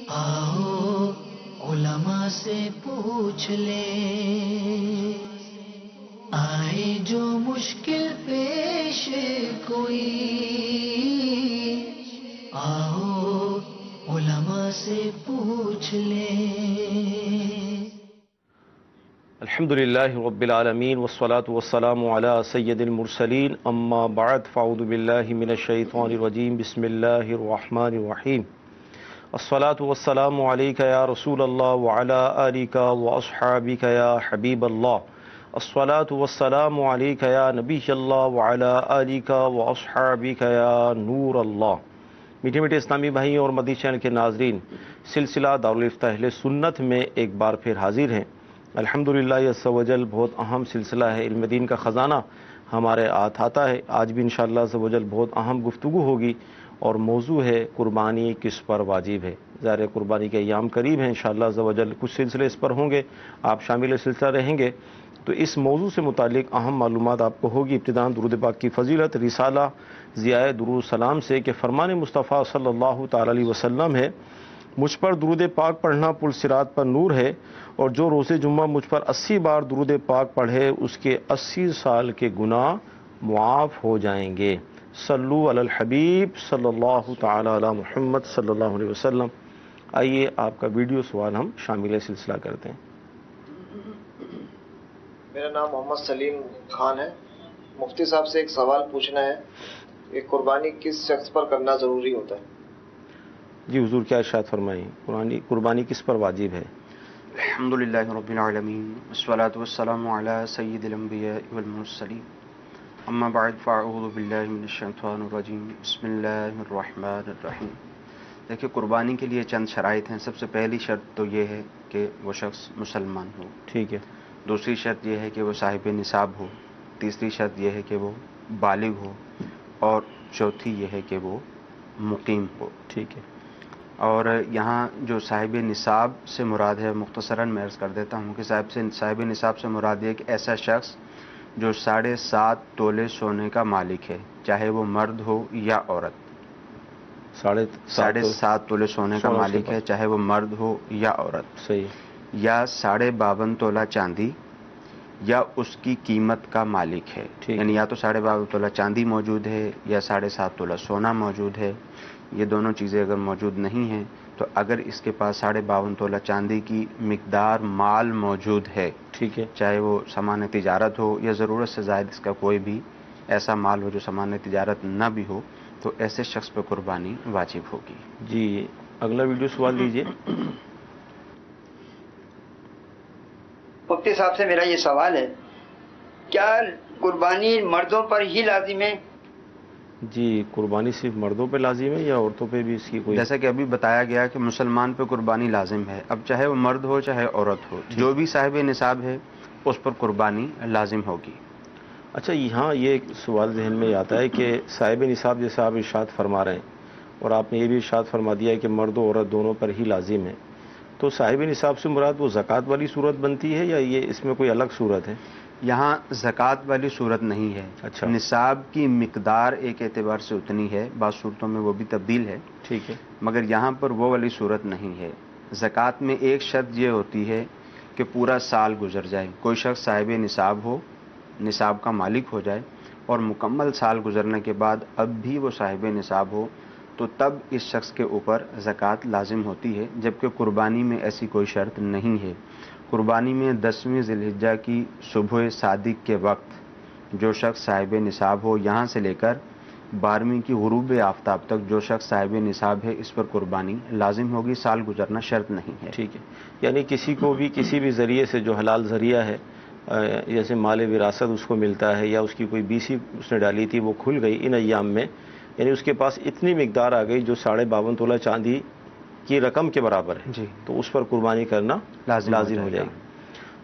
آؤ علماء سے پوچھ لیں، آئے جو مشکل پیش کوئی، آؤ علماء سے پوچھ لیں۔ الحمدللہ رب العالمین والصلاة والسلام علی سید المرسلین، اما بعد فاعوذ باللہ من الشیطان الرجیم، بسم اللہ الرحمن الرحیم۔ الصلاة والسلام علیک یا رسول اللہ وعلی آلک واصحابک یا حبیب اللہ۔ الصلاة والسلام علیک یا نبی اللہ وعلی آلک واصحابک یا نور اللہ۔ میٹھے میٹھے اسلامی بھائیوں اور مدنی چینل کے ناظرین، سلسلہ دارالفتہ اہل سنت میں ایک بار پھر حاضر ہیں۔ الحمدللہ یہ عز و جل بہت اہم سلسلہ ہے، علم دین کا خزانہ ہمارے ہاتھ آتا ہے۔ آج بھی انشاءاللہ عز و جل بہت اہم گفتگو ہوگی اور موضوع ہے قربانی کس پر واجب ہے۔ ظاہر قربانی کے ایام قریب ہیں، انشاءاللہ عز و جل کچھ سلسلے اس پر ہوں گے، آپ شامل سلسلہ رہیں گے تو اس موضوع سے متعلق اہم معلومات آپ کو ہوگی۔ ابتداءً درود پاک کی فضیلت رسالہ ضیاء درود سلام سے کہ فرمان مصطفیٰ صلی اللہ تعالی علیہ وسلم ہے، مجھ پر درود پاک پڑھنا پل صراط پر نور ہے، اور جو روز جمعہ مجھ پر 80 بار درود پاک پڑھے اس کے 80 سال کے گناہ معاف ہو جائیں گے۔ صلو علی الحبیب صلی اللہ تعالی علی محمد صلی اللہ علیہ وسلم۔ آئیے آپ کا ویڈیو سوال ہم شامل سلسلہ کرتے ہیں۔ میرا نام محمد سلیم خان ہے۔ مفتی صاحب سے ایک سوال پوچھنا ہے کہ قربانی کس شخص پر کرنا ضروری ہوتا ہے؟ جی حضور کیا ارشاد فرمائیں، قربانی کس پر واجب ہے؟ الحمدللہ رب العالمین والصلاة والسلام علی سید الانبیاء والمرسلین، اما بعد فاعوذ باللہ من الشیطان الرجیم، بسم اللہ الرحمن الرحیم۔ دیکھیں قربانی کے لیے چند شرائط ہیں۔ سب سے پہلی شرط تو یہ ہے کہ وہ شخص مسلمان ہو، ٹھیک ہے۔ دوسری شرط یہ ہے کہ وہ صاحب نصاب ہو، تیسری شرط یہ ہے کہ وہ بالغ ہو، اور چوتھی یہ ہے کہ وہ مقیم ہو، ٹھیک ہے۔ اور یہاں جو صاحب نصاب سے مراد ہے، مختصراً میں عرض کر دیتا ہوں کہ صاحب نصاب سے مراد یہ کہ ایسا شخص جو 7.5 تولے سونے کا مالک ہے، چاہے وہ مرد ہو یا عورت۔ 7.5 تولے سونے کا مالک ہے، چاہے وہ مرد ہو یا عورت، صحیح۔ یا 52.5 تولہ چاندی یا اس کی قیمت کا مالک ہے، یعنی یا تو 52.5 تولہ چاندی موجود ہے یا 7.5 تولہ سونا موجود ہے۔ یہ دونوں چیزیں اگر موجود نہیں ہیں تو اگر اس کے پاس 52.5 تولہ چاندی کی مقدار مال موجود ہے، ٹھیک ہے، چاہے وہ سامان تجارت ہو یا ضرورت سے زائد اس کا کوئی بھی ایسا مال ہو جو سامان تجارت نہ بھی ہو، تو ایسے شخص پہ قربانی واجب ہوگی۔ جی اگلا ویڈیو سوال دیجیے۔ مفتی صاحب سے میرا یہ سوال ہے، کیا قربانی مردوں پر ہی لازم ہے؟ جی قربانی صرف مردوں پہ لازم ہے یا عورتوں پہ بھی اس کی کوئی؟ جیسا کہ ابھی بتایا گیا کہ مسلمان پہ قربانی لازم ہے، اب چاہے وہ مرد ہو چاہے عورت ہو، جو بھی صاحب نصاب ہے اس پر قربانی لازم ہوگی۔ اچھا یہاں یہ ایک سوال ذہن میں آتا ہے کہ صاحب نصاب جیسا آپ ارشاد فرما رہے ہیں اور آپ نے یہ بھی ارشاد فرما دیا ہے کہ مرد و عورت دونوں پر ہی لازم ہے، تو صاحب نصاب سے مراد وہ زکوٰۃ والی صورت بنتی ہے یا یہ اس میں کوئی الگ صورت ہے؟ یہاں زکوٰۃ والی صورت نہیں ہے۔ اچھا، نصاب کی مقدار ایک اعتبار سے اتنی ہے، بعض صورتوں میں وہ بھی تبدیل ہے، ٹھیک ہے، مگر یہاں پر وہ والی صورت نہیں ہے۔ زکوٰۃ میں ایک شرط یہ ہوتی ہے کہ پورا سال گزر جائے، کوئی شخص صاحب نصاب ہو، نصاب کا مالک ہو جائے اور مکمل سال گزرنے کے بعد اب بھی وہ صاحب نصاب ہو، تو تب اس شخص کے اوپر زکوٰۃ لازم ہوتی ہے، جبکہ قربانی میں ایسی کوئی شرط نہیں ہے۔ قربانی میں 10ویں ذی الحجہ کی صبح صادق کے وقت جو شخص صاحب نصاب ہو، یہاں سے لے کر 12ویں کی غروب آفتاب تک جو شخص صاحب نصاب ہے اس پر قربانی لازم ہوگی، سال گزرنا شرط نہیں ہے۔ ٹھیک ہے، یعنی کسی کو بھی کسی بھی ذریعے سے جو حلال ذریعہ ہے، جیسے مال وراثت اس کو ملتا ہے یا اس کی کوئی BC اس نے ڈالی تھی وہ کھل گئی ان ایام میں، یعنی اس کے پاس اتنی مقدار آ گئی جو 52.5 تولہ چاندی کی رقم کے برابر ہے، جی، تو اس پر قربانی کرنا لازم ہو جائے گی۔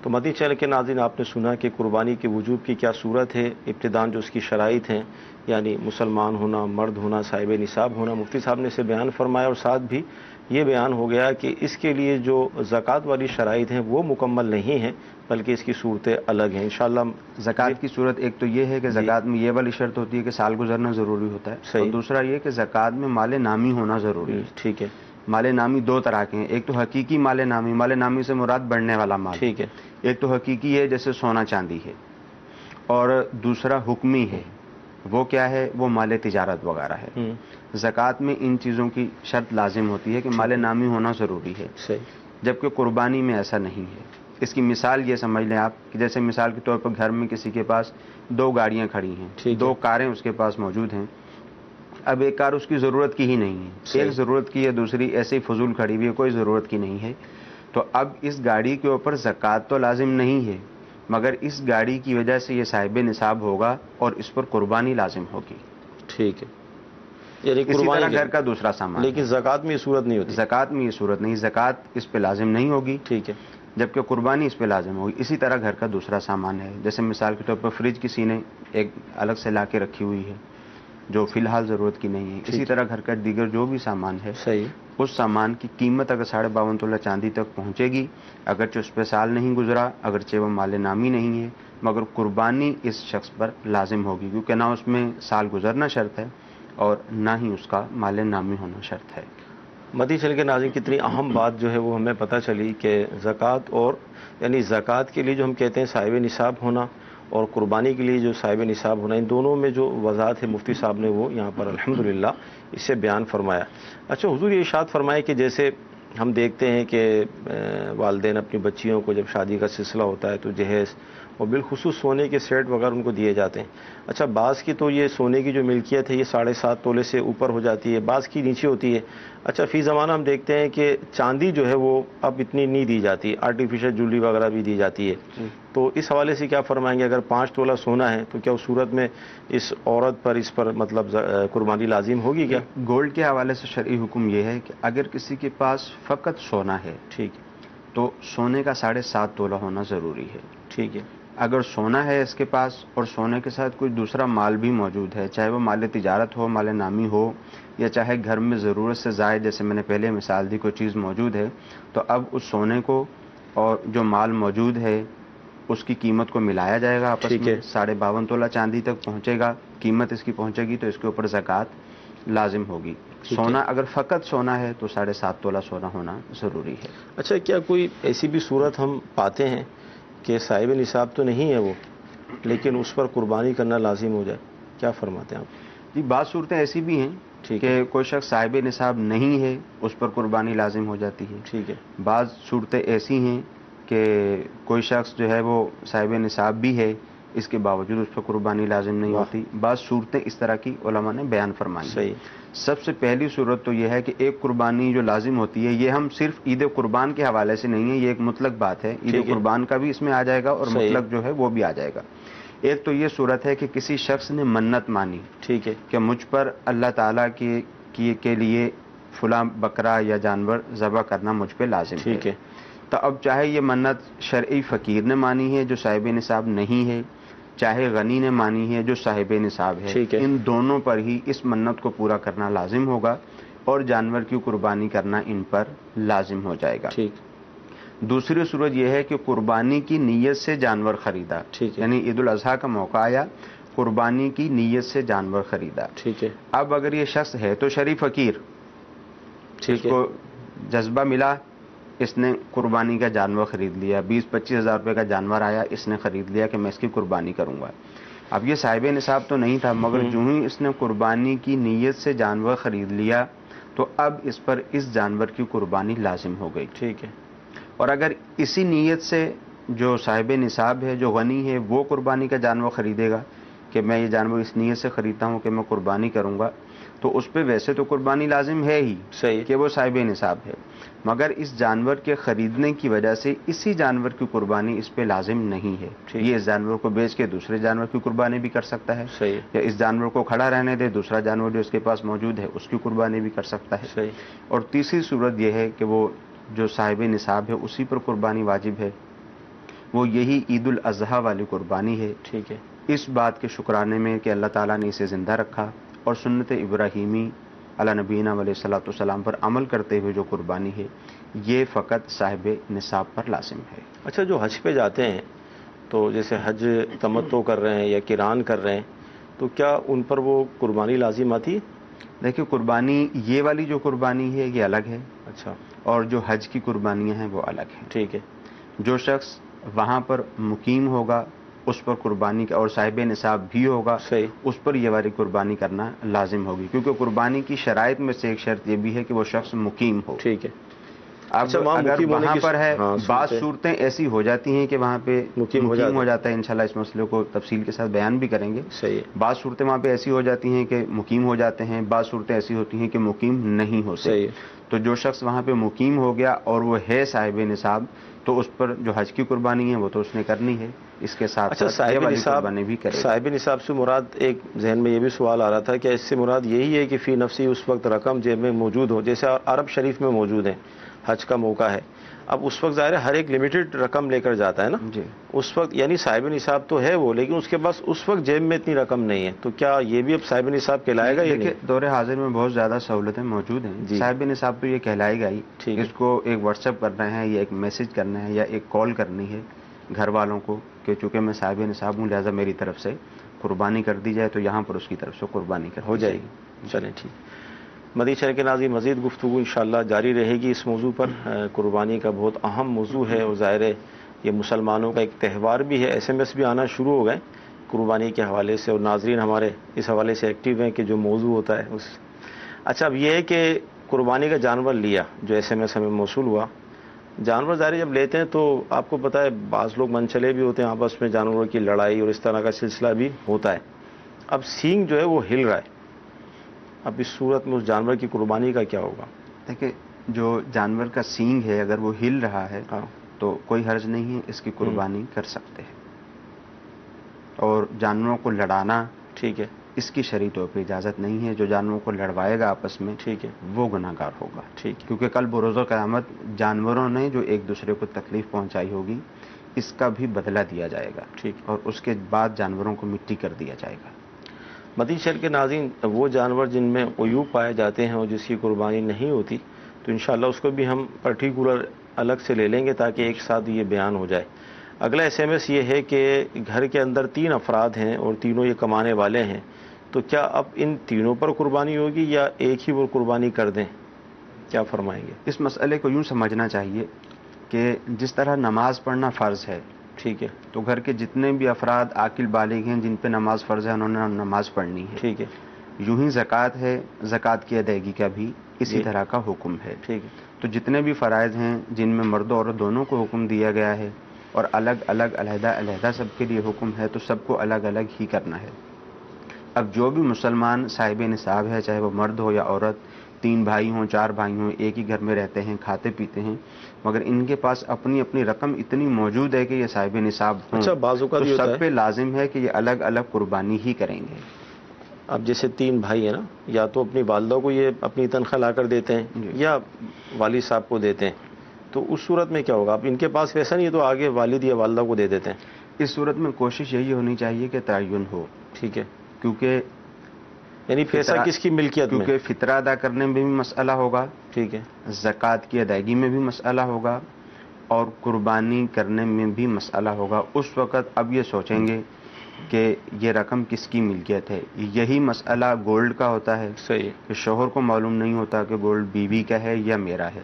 تو مدنی چینل کے ناظرین آپ نے سنا کہ قربانی کے وجوب کی کیا صورت ہے، ابتداءً جو اس کی شرائط ہیں، یعنی مسلمان ہونا، مرد ہونا، صاحب نصاب ہونا، مفتی صاحب نے اسے بیان فرمایا، اور ساتھ بھی یہ بیان ہو گیا کہ اس کے لیے جو زکوٰۃ والی شرائط ہیں وہ مکمل نہیں ہیں بلکہ اس کی صورتیں الگ ہیں۔ انشاءاللہ زکوٰۃ کی صورت ایک تو یہ ہے کہ زکوٰۃ میں یہ والی شرط ہوتی ہے کہ سال گزرنا ضروری ہوتا ہے، اور دوسرا یہ کہ زکوٰۃ میں مال نامی ہونا ضروری ہے۔ ٹھیک ہے، مال نامی دو طرح کے ہیں، ایک تو حقیقی مال نامی سے مراد بڑھنے والا مال، ٹھیک ہے، ایک تو حقیقی ہے جیسے سونا چاندی ہے، اور دوسرا حکمی ہے، وہ کیا ہے؟ وہ مال تجارت وغیرہ ہے۔ زکوٰۃ میں ان چیزوں کی شرط لازم ہوتی ہے کہ مال نامی ہونا ضروری ہے، صحیح، جبکہ قربانی میں ایسا نہیں ہے۔ اس کی مثال یہ سمجھ لیں آپ کہ جیسے مثال کے طور پر گھر میں کسی کے پاس 2 گاڑیاں کھڑی ہیں، ٹھیک ہے، 2 کاریں اس کے پاس موجود ہیں، اب ایک کار اس کی ضرورت کی ہی نہیں ہے، صحیح، ایک ضرورت کی ہے، دوسری ایسے ہی فضول کھڑی ہوئی ہے، کوئی ضرورت کی نہیں ہے، تو اب اس گاڑی کے اوپر زکوٰۃ تو لازم نہیں ہے، مگر اس گاڑی کی وجہ سے یہ صاحب نصاب ہوگا اور اس پر قربانی لازم ہوگی۔ ٹھیک ہے، یعنی اسی قربانی طرح گھر کا دوسرا سامان، لیکن زکوٰۃ میں یہ صورت نہیں ہوتی۔ زکوٰۃ میں یہ صورت نہیں، زکوٰۃ اس پہ لازم نہیں ہوگی، ٹھیک ہے، جبکہ قربانی اس پہ لازم ہوگی۔ اسی طرح گھر کا دوسرا سامان ہے، جیسے مثال کے طور پر فریج کسی نے ایک الگ سے لا کے رکھی ہوئی ہے جو فی الحال ضرورت کی نہیں ہے، اسی طرح گھر کا دیگر جو بھی سامان ہے، صحیح، اس سامان کی قیمت اگر 52.5 تولہ چاندی تک پہنچے گی، اگرچہ اس پہ سال نہیں گزرا، اگرچہ وہ مال نامی نہیں ہے، مگر قربانی اس شخص پر لازم ہوگی، کیونکہ نہ اس میں سال گزرنا شرط ہے اور نہ ہی اس کا مال نامی ہونا شرط ہے۔ مدی چل کے ناظرین کتنی اہم بات جو ہے وہ ہمیں پتہ چلی کہ زکوٰۃ اور یعنی زکوٰۃ کے لیے جو ہم کہتے ہیں صاحب نصاب ہونا اور قربانی کے لیے جو صاحب نصاب ہونا، ان دونوں میں جو وضاحت ہے مفتی صاحب نے وہ یہاں پر الحمدللہ اس سے بیان فرمایا۔ اچھا حضور یہ ارشاد فرمائے کہ جیسے ہم دیکھتے ہیں کہ والدین اپنی بچیوں کو جب شادی کا سلسلہ ہوتا ہے تو جہیز اور بالخصوص سونے کے سیٹ وغیرہ ان کو دیے جاتے ہیں۔ اچھا بعض کی تو یہ سونے کی جو ملکیت ہے یہ 7.5 تولے سے اوپر ہو جاتی ہے، بعض کی نیچے ہوتی ہے۔ اچھا فی زمانہ ہم دیکھتے ہیں کہ چاندی جو ہے وہ اب اتنی نہیں دی جاتی، آرٹیفیشل جویلری وغیرہ بھی دی جاتی ہے، تو اس حوالے سے کیا فرمائیں گے؟ اگر 5 تولہ سونا ہے تو کیا اس صورت میں اس عورت پر اس پر مطلب قربانی لازم ہوگی کیا؟ گولڈ کے حوالے سے شرعی حکم یہ ہے کہ اگر کسی کے پاس فقط سونا ہے ٹھیک ہے، تو سونے کا 7.5 تولہ ہونا ضروری ہے۔ ٹھیک ہے، اگر سونا ہے اس کے پاس اور سونے کے ساتھ کوئی دوسرا مال بھی موجود ہے، چاہے وہ مال تجارت ہو، مال نامی ہو، یا چاہے گھر میں ضرورت سے زائد جیسے میں نے پہلے مثال دی کوئی چیز موجود ہے، تو اب اس سونے کو اور جو مال موجود ہے اس کی قیمت کو ملایا جائے گا آپس میں، 52.5 تولہ چاندی تک پہنچے گا، قیمت اس کی پہنچے گی تو اس کے اوپر زکوٰۃ لازم ہوگی۔ سونا اگر فقط سونا ہے تو 7.5 تولہ سونا ہونا ضروری ہے۔ اچھا کیا کوئی ایسی بھی صورت ہم پاتے ہیں کہ صاحب نصاب تو نہیں ہے وہ لیکن اس پر قربانی کرنا لازم ہو جائے؟ کیا فرماتے ہیں آپ؟ جی بعض صورتیں ایسی بھی ہیں ٹھیک ہے، کہ کوئی شخص صاحب نصاب نہیں ہے اس پر قربانی لازم ہو جاتی ہے۔ ٹھیک ہے، بعض صورتیں ایسی ہیں کہ کوئی شخص جو ہے وہ صاحب نصاب بھی ہے، اس کے باوجود اس پر قربانی لازم نہیں ہوتی۔ بعض صورتیں اس طرح کی علماء نے بیان فرمائی ہیں۔ صحیح، سب سے پہلی صورت تو یہ ہے کہ ایک قربانی جو لازم ہوتی ہے، یہ ہم صرف عید قربان کے حوالے سے نہیں ہے، یہ ایک مطلق بات ہے، عید قربان کا بھی اس میں آ جائے گا اور مطلق جو ہے وہ بھی آ جائے گا۔ ایک تو یہ صورت ہے کہ کسی شخص نے منت مانی، ٹھیک ہے، کہ مجھ پر اللہ تعالیٰ کے لیے فلاں بکرا یا جانور ذبح کرنا مجھ پہ لازم ہے، ٹھیک ہے، تو اب چاہے یہ منت شرعی فقیر نے مانی ہے جو صاحب نصاب نہیں ہے، چاہے غنی نے مانی ہے جو صاحب نصاب ہے، ٹھیک ہے، ان دونوں پر ہی اس منت کو پورا کرنا لازم ہوگا اور جانور کی قربانی کرنا ان پر لازم ہو جائے گا۔ ٹھیک، دوسری صورت یہ ہے کہ قربانی کی نیت سے جانور خریدا، ٹھیک ہے، یعنی عید الاضحیٰ کا موقع آیا، قربانی کی نیت سے جانور خریدا۔ ٹھیک ہے، اب اگر یہ شخص ہے تو شرعی فقیر، اس ٹھیک ہے، کو جذبہ ملا، اس نے قربانی کا جانور خرید لیا، 20-25 ہزار روپے کا جانور آیا، اس نے خرید لیا کہ میں اس کی قربانی کروں گا۔ اب یہ صاحب نصاب تو نہیں تھا، مگر جو ہی اس نے قربانی کی نیت سے جانور خرید لیا تو اب اس پر اس جانور کی قربانی لازم ہو گئی۔ ٹھیک ہے، اور اگر اسی نیت سے جو صاحب نصاب ہے، جو غنی ہے، وہ قربانی کا جانور خریدے گا کہ میں یہ جانور اس نیت سے خریدتا ہوں کہ میں قربانی کروں گا، تو اس پہ ویسے تو قربانی لازم ہے ہی، صحیح، کہ وہ صاحب نصاب ہے، مگر اس جانور کے خریدنے کی وجہ سے اسی جانور کی قربانی اس پہ لازم نہیں ہے۔ یہ اس جانور کو بیچ کے دوسرے جانور کی قربانی بھی کر سکتا ہے، صحیح، یا اس جانور کو کھڑا رہنے دے، دوسرا جانور جو اس کے پاس موجود ہے اس کی قربانی بھی کر سکتا ہے۔ صحیح، اور تیسری صورت یہ ہے کہ وہ جو صاحب نصاب ہے اسی پر قربانی واجب ہے، وہ یہی عید الاضحیٰ والی قربانی ہے، ٹھیک ہے، اس بات کے شکرانے میں کہ اللہ تعالیٰ نے اسے زندہ رکھا اور سنت ابراہیمی علی نبینا علیہ الصلوۃ والسلام پر عمل کرتے ہوئے جو قربانی ہے یہ فقط صاحب نصاب پر لازم ہے۔ اچھا جو حج پہ جاتے ہیں تو جیسے حج تمتع کر رہے ہیں یا قران کر رہے ہیں تو کیا ان پر وہ قربانی لازم آتی ہے؟ دیکھیے قربانی یہ والی جو قربانی ہے یہ الگ ہے، اچھا اور جو حج کی قربانیاں ہیں وہ الگ ہیں۔ ٹھیک ہے، جو شخص وہاں پر مقیم ہوگا اس پر قربانی کا، اور صاحب نصاب بھی ہوگا، صحیح، اس پر یہ والی قربانی کرنا لازم ہوگی، کیونکہ قربانی کی شرائط میں سے ایک شرط یہ بھی ہے کہ وہ شخص مقیم ہو۔ ٹھک ہے۔ اب اچھا، وہاں اگر مقیم ہونے وہاں کی پر ہے، ہاں، بعض صورتیں صورتیں ایسی ہو جاتی ہیں کہ وہاں پہ مقیم ہو ہو جاتا ہے، انشاءاللہ اس مسئلے کو تفصیل کے ساتھ بیان بھی کریں گے۔ صحیح ہے، بعض صورتیں وہاں پہ ایسی ہو جاتی ہیں کہ مقیم ہو جاتے ہیں، بعض صورتیں ایسی ہوتی ہیں کہ مقیم نہیں ہوتے۔ صحیح ہے، تو جو شخص وہاں پہ مقیم ہو گیا اور وہ ہے صاحب نصاب، تو اس پر جو حج کی قربانی ہے وہ تو اس نے کرنی ہے، اس کے ساتھ اچھا، ساتھ یہ صاحب والی نصاب، قربانی بھی کرے گا۔ صاحب نصاب سے مراد، ایک ذہن میں یہ بھی سوال آ رہا تھا کہ اس سے مراد یہی ہے کہ فی نفسی اس وقت رقم جیب میں موجود ہو، جیسے عرب شریف میں موجود ہے، حج کا موقع ہے، اب اس وقت ظاہر ہے ہر ایک لمیٹڈ رقم لے کر جاتا ہے نا، جی اس وقت یعنی صاحب نصاب تو ہے وہ، لیکن اس کے پاس اس وقت جیب میں اتنی رقم نہیں ہے، تو کیا یہ بھی اب صاحب نصاب کہلائے گا یا دیکھیے نہیں؟ دور حاضر میں بہت زیادہ سہولتیں موجود ہیں، جی، صاحب نصاب تو یہ کہلائے گا ہی۔ ٹھیک ہے، اس کو ایک واٹس ایپ کرنا ہے یا ایک میسج کرنا ہے یا ایک کال کرنی ہے گھر والوں کو کہ چونکہ میں صاحب نصاب ہوں لہٰذا میری طرف سے قربانی کر دی جائے، تو یہاں پر اس کی طرف سے قربانی ہو جائے گی۔ چلیں ٹھیک، مدنی چینل کے ناظرین مزید گفتگو انشاءاللہ جاری رہے گی اس موضوع پر۔ قربانی کا بہت اہم موضوع ہے، اور ظاہر ہے یہ مسلمانوں کا ایک تہوار بھی ہے، ایس ایم ایس بھی آنا شروع ہو گئے قربانی کے حوالے سے، اور ناظرین ہمارے اس حوالے سے ایکٹیو ہیں کہ جو موضوع ہوتا ہے اس۔ اچھا، اب یہ ہے کہ قربانی کا جانور لیا جو ایس ایم ایس ہمیں موصول ہوا، جانور ظاہر جب لیتے ہیں تو آپ کو پتہ ہے بعض لوگ منچلے بھی ہوتے ہیں، آپس میں جانوروں کی لڑائی اور اس طرح کا سلسلہ بھی ہوتا ہے۔ اب سینگ جو ہے وہ ہل رہا ہے، اب اس صورت میں اس جانور کی قربانی کا کیا ہوگا؟ دیکھیں جو جانور کا سینگ ہے اگر وہ ہل رہا ہے ہاں، تو کوئی حرج نہیں ہے، اس کی قربانی کر سکتے ہیں۔ اور جانوروں کو لڑانا ٹھیک ہے، اس کی شرعی طور پہ اجازت نہیں ہے، جو جانوروں کو لڑوائے گا آپس میں ٹھیک ہے، وہ گناہ گار ہوگا، ٹھیک ہے، کیونکہ کل بروز قیامت جانوروں نے جو ایک دوسرے کو تکلیف پہنچائی ہوگی اس کا بھی بدلہ دیا جائے گا، ٹھیک۔ اور اس کے بعد جانوروں کو مٹی کر دیا جائے گا۔ مدنی چینل کے ناظرین، وہ جانور جن میں عیوب پائے جاتے ہیں اور جس کی قربانی نہیں ہوتی، تو انشاءاللہ اس کو بھی ہم پرٹیکولر الگ سے لے لیں گے تاکہ ایک ساتھ یہ بیان ہو جائے۔ اگلا ایس ایم ایس یہ ہے کہ گھر کے اندر 3 افراد ہیں اور تینوں یہ کمانے والے ہیں، تو کیا اب ان تینوں پر قربانی ہوگی یا ایک ہی وہ قربانی کر دیں؟ کیا فرمائیں گے؟ اس مسئلے کو یوں سمجھنا چاہیے کہ جس طرح نماز پڑھنا فرض ہے، ٹھیک ہے، تو گھر کے جتنے بھی افراد عاقل بالغ ہیں جن پہ نماز فرض ہے انہوں نے نماز پڑھنی ہے، ٹھیک ہے، یوں ہی زکوٰۃ ہے، زکوٰۃ کی ادائیگی کا بھی اسی جی، طرح کا حکم ہے۔ ٹھیک ہے، تو جتنے بھی فرائض ہیں جن میں مرد و عورت دونوں کو حکم دیا گیا ہے، اور الگ الگ علیحدہ علیحدہ سب کے لیے حکم ہے، تو سب کو الگ الگ ہی کرنا ہے۔ اب جو بھی مسلمان صاحب نصاب ہے، چاہے وہ مرد ہو یا عورت، 3 بھائی ہوں 4 بھائی ہوں، ایک ہی گھر میں رہتے ہیں، کھاتے پیتے ہیں، مگر ان کے پاس اپنی اپنی رقم اتنی موجود ہے کہ یہ صاحب نصاب ہوں، اچھا، بعض اوقات تو یہ ہوتا سب ہے، پہ لازم ہے کہ یہ الگ الگ قربانی ہی کریں گے۔ اب جیسے 3 بھائی ہیں نا، یا تو اپنی والدہ کو یہ اپنی تنخواہ لا کر دیتے ہیں جی۔ یا والد صاحب کو دیتے ہیں، تو اس صورت میں کیا ہوگا؟ اب ان کے پاس ویسا نہیں ہے تو آگے والد یا والدہ کو دے دیتے ہیں۔ اس صورت میں کوشش یہی ہونی چاہیے کہ تعین ہو، ٹھیک ہے، کیونکہ یعنی پیسہ کس کی ملکیت میں؟ کیونکہ فطرہ ادا کرنے میں بھی مسئلہ ہوگا، ٹھیک ہے، زکوٰۃ کی ادائیگی میں بھی مسئلہ ہوگا، اور قربانی کرنے میں بھی مسئلہ ہوگا۔ اس وقت اب یہ سوچیں گے کہ یہ رقم کس کی ملکیت ہے۔ یہی مسئلہ گولڈ کا ہوتا ہے صحیح، کہ شوہر کو معلوم نہیں ہوتا کہ گولڈ بیوی کا ہے یا میرا ہے،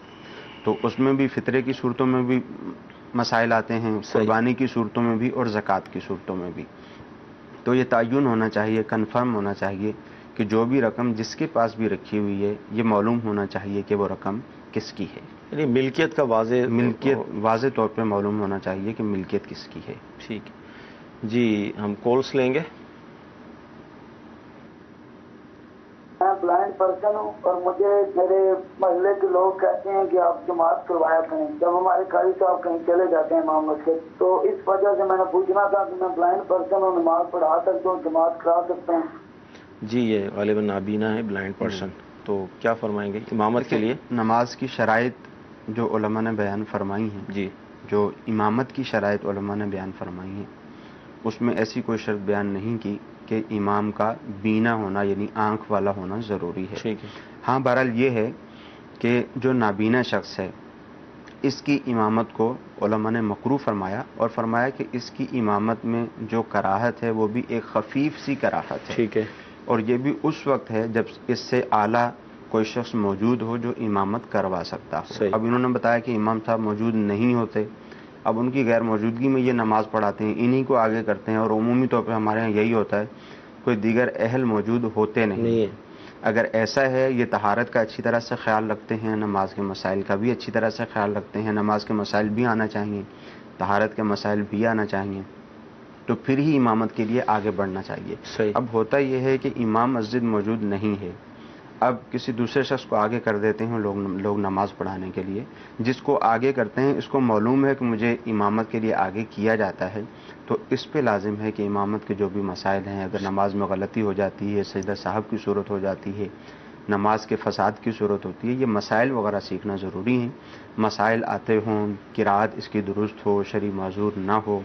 تو اس میں بھی فطرے کی صورتوں میں بھی مسائل آتے ہیں، قربانی کی صورتوں میں بھی اور زکوٰۃ کی صورتوں میں بھی۔ تو یہ تعین ہونا چاہیے، کنفرم ہونا چاہیے کہ جو بھی رقم جس کے پاس بھی رکھی ہوئی ہے یہ معلوم ہونا چاہیے کہ وہ رقم کس کی ہے، یعنی ملکیت کا ملکیت واضح طور پہ معلوم ہونا چاہیے کہ ملکیت کس کی ہے۔ ٹھیک ہے جی، ہم کالس لیں گے۔ میں بلائنڈ پرسن ہوں اور مجھے میرے محلے کے لوگ کہتے ہیں کہ آپ جماعت کروایا کریں، جب ہمارے قاری صاحب کہیں چلے جاتے ہیں امام مسجد، تو اس وجہ سے میں نے پوچھنا تھا کہ میں بلائنڈ پرسن ہوں، نماز پڑھا سکتا ہوں، جماعت کرا سکتا ہوں؟ جی، یہ غالباً نابینا ہے، بلائنڈ پرسن، تو کیا فرمائیں گے امامت کے لیے؟ نماز کی شرائط جو علماء نے بیان فرمائی ہیں، جی، جو امامت کی شرائط علماء نے بیان فرمائی ہیں، اس میں ایسی کوئی شرط بیان نہیں کی کہ امام کا بینا ہونا یعنی آنکھ والا ہونا ضروری ہے۔ ٹھیک ہے، ہاں، بہرحال یہ ہے کہ جو نابینا شخص ہے اس کی امامت کو علماء نے مکروہ فرمایا، اور فرمایا کہ اس کی امامت میں جو کراہت ہے وہ بھی ایک خفیف سی کراہت ہے، ٹھیک ہے، اور یہ بھی اس وقت ہے جب اس سے اعلیٰ کوئی شخص موجود ہو جو امامت کروا سکتا ہو. صحیح. اب انہوں نے بتایا کہ امام صاحب موجود نہیں ہوتے، اب ان کی غیر موجودگی میں یہ نماز پڑھاتے ہیں، انہی کو آگے کرتے ہیں، اور عمومی طور پہ ہمارے یہاں یہی ہوتا ہے، کوئی دیگر اہل موجود ہوتے نہیں. اگر ایسا ہے، یہ طہارت کا اچھی طرح سے خیال رکھتے ہیں، نماز کے مسائل کا بھی اچھی طرح سے خیال رکھتے ہیں، نماز کے مسائل بھی آنا چاہیے، طہارت کے مسائل بھی آنا چاہیے، تو پھر ہی امامت کے لیے آگے بڑھنا چاہیے. صحیح. اب ہوتا یہ ہے کہ امام مسجد موجود نہیں ہے، اب کسی دوسرے شخص کو آگے کر دیتے ہیں لوگ نماز پڑھانے کے لیے. جس کو آگے کرتے ہیں اس کو معلوم ہے کہ مجھے امامت کے لیے آگے کیا جاتا ہے، تو اس پہ لازم ہے کہ امامت کے جو بھی مسائل ہیں، اگر نماز میں غلطی ہو جاتی ہے، سجدہ صاحب کی صورت ہو جاتی ہے، نماز کے فساد کی صورت ہوتی ہے، یہ مسائل وغیرہ سیکھنا ضروری ہیں. مسائل آتے ہوں، قرات اس کی درست ہو، شرعی معذور نہ ہو،